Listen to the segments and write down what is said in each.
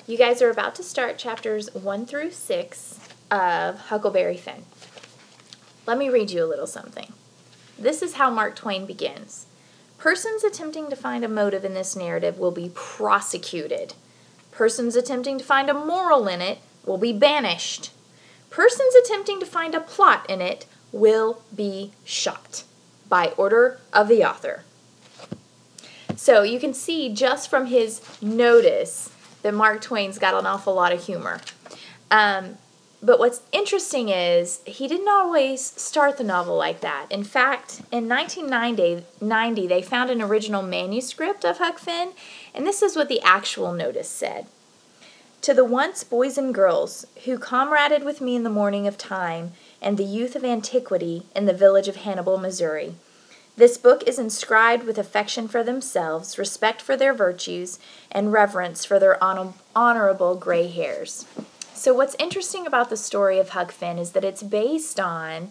You guys are about to start chapters 1 through 6 of Huckleberry Finn. Let me read you a little something. This is how Mark Twain begins. Persons attempting to find a motive in this narrative will be prosecuted. Persons attempting to find a moral in it will be banished. Persons attempting to find a plot in it will be shot by order of the author. So you can see just from his notice that Mark Twain's got an awful lot of humor. But what's interesting is he didn't always start the novel like that. In fact, in 1990, they found an original manuscript of Huck Finn, and this is what the actual notice said. To the once boys and girls who comraded with me in the morning of time and the youth of antiquity in the village of Hannibal, Missouri, this book is inscribed with affection for themselves, respect for their virtues, and reverence for their honorable gray hairs. So what's interesting about the story of Huck Finn is that it's based on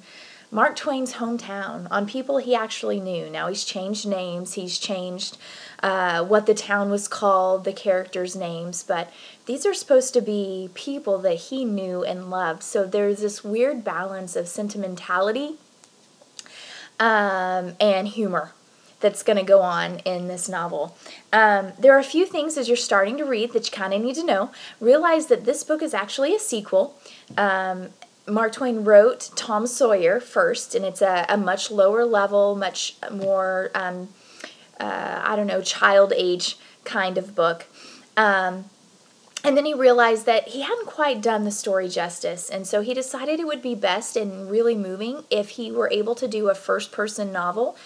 Mark Twain's hometown, on people he actually knew. Now he's changed names, he's changed what the town was called, the characters' names, but these are supposed to be people that he knew and loved. So there's this weird balance of sentimentality and humor that's going to go on in this novel. There are a few things as you're starting to read that you kind of need to know. Realize that this book is actually a sequel. Mark Twain wrote Tom Sawyer first, and it's a much lower level, much more, child age kind of book. And then he realized that he hadn't quite done the story justice, and so he decided it would be best and really moving if he were able to do a first-person novel.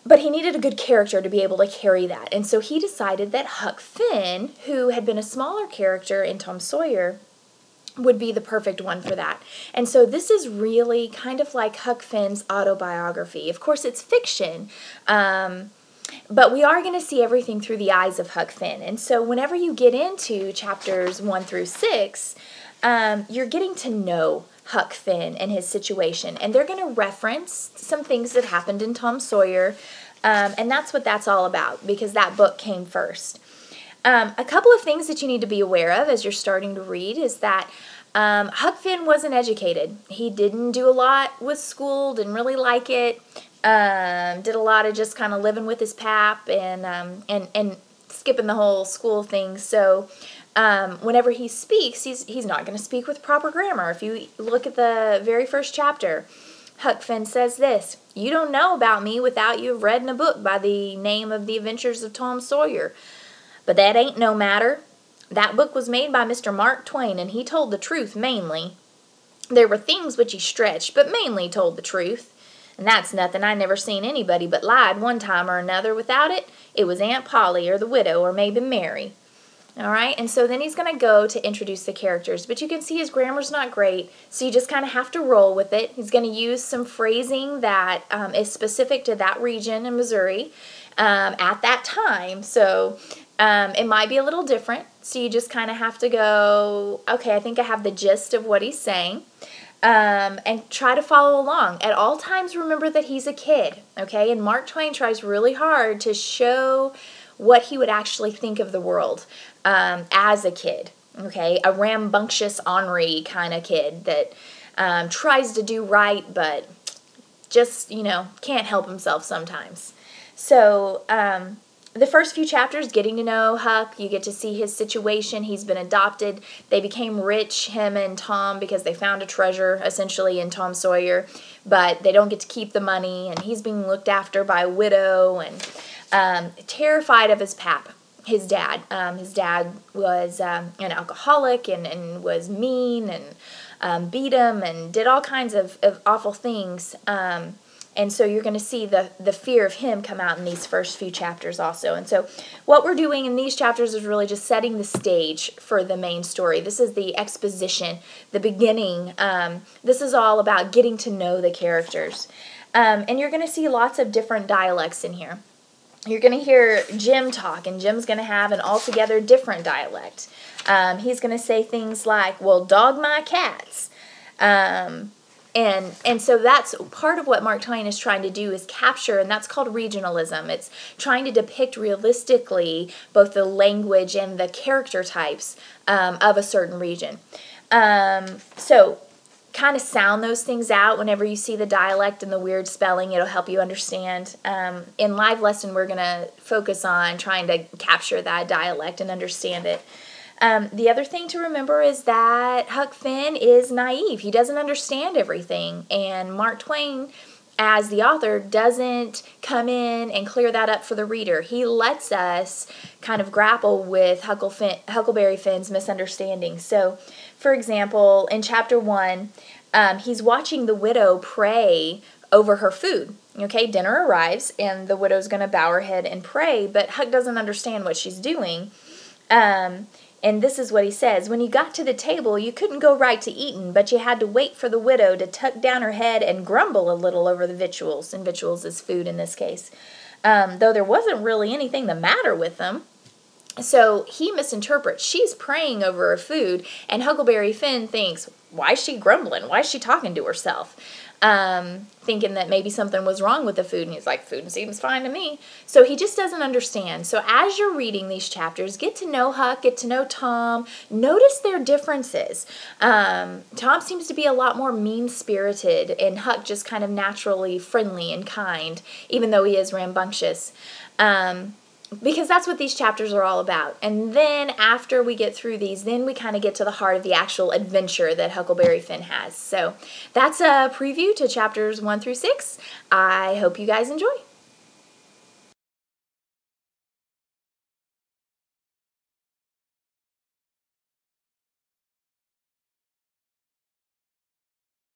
But he needed a good character to be able to carry that. And so he decided that Huck Finn, who had been a smaller character in Tom Sawyer, would be the perfect one for that. And so this is really kind of like Huck Finn's autobiography. Of course, it's fiction, but we are going to see everything through the eyes of Huck Finn. And so whenever you get into chapters 1 through 6, you're getting to know Huck Finn and his situation. And they're going to reference some things that happened in Tom Sawyer. And that's what that's all about, because that book came first. A couple of things that you need to be aware of as you're starting to read is that Huck Finn wasn't educated. He didn't do a lot with school, didn't really like it. Did a lot of just kind of living with his pap and skipping the whole school thing. So whenever he speaks, he's not going to speak with proper grammar. If you look at the very first chapter, Huck Finn says this: "You don't know about me without you've read in a book by the name of the Adventures of Tom Sawyer. But that ain't no matter. That book was made by Mr. Mark Twain, and he told the truth mainly. There were things which he stretched, but mainly told the truth. And that's nothing. I never seen anybody but lied one time or another. Without it, it was Aunt Polly or the widow or maybe Mary." All right, and so then he's going to go to introduce the characters. But you can see his grammar's not great, so you just kind of have to roll with it. He's going to use some phrasing that is specific to that region in Missouri at that time. So it might be a little different, so you just kind of have to go, okay, I think I have the gist of what he's saying. And try to follow along. At all times, remember that he's a kid, okay? And Mark Twain tries really hard to show what he would actually think of the world as a kid, okay? A rambunctious, ornery kind of kid that tries to do right, but just, can't help himself sometimes. So, the first few chapters, getting to know Huck, you get to see his situation. He's been adopted. They became rich, him and Tom, because they found a treasure, essentially, in Tom Sawyer. But they don't get to keep the money, and he's being looked after by a widow, and terrified of his pap, his dad. His dad was an alcoholic and was mean and beat him and did all kinds of awful things. And so you're going to see the fear of him come out in these first few chapters also. And so what we're doing in these chapters is really just setting the stage for the main story. This is the exposition, the beginning. This is all about getting to know the characters. And you're going to see lots of different dialects in here. You're going to hear Jim talk, and Jim's going to have an altogether different dialect. He's going to say things like, "Well, dog my cats." And so that's part of what Mark Twain is trying to do, is capture, and that's called regionalism. It's trying to depict realistically both the language and the character types of a certain region. So kind of sound those things out whenever you see the dialect and the weird spelling. It'll help you understand. In live lesson, we're going to focus on trying to capture that dialect and understand it. The other thing to remember is that Huck Finn is naive. He doesn't understand everything, and Mark Twain, as the author, doesn't come in and clear that up for the reader. He lets us kind of grapple with Huckleberry Finn's misunderstanding. So, for example, in chapter 1, he's watching the widow pray over her food. Okay, dinner arrives, and the widow's going to bow her head and pray, but Huck doesn't understand what she's doing. And this is what he says: when you got to the table, you couldn't go right to eatin', but you had to wait for the widow to tuck down her head and grumble a little over the victuals. And victuals is food in this case. Though there wasn't really anything the matter with them. So he misinterprets. She's praying over her food, and Huckleberry Finn thinks, why is she grumbling? Why is she talking to herself? Thinking that maybe something was wrong with the food, and he's like, food seems fine to me. So he just doesn't understand. So as you're reading these chapters, get to know Huck, get to know Tom, notice their differences. Tom seems to be a lot more mean-spirited, and Huck just kind of naturally friendly and kind, even though he is rambunctious. Because that's what these chapters are all about. And then after we get through these, then we kind of get to the heart of the actual adventure that Huckleberry Finn has. So that's a preview to chapters 1 through 6. I hope you guys enjoy.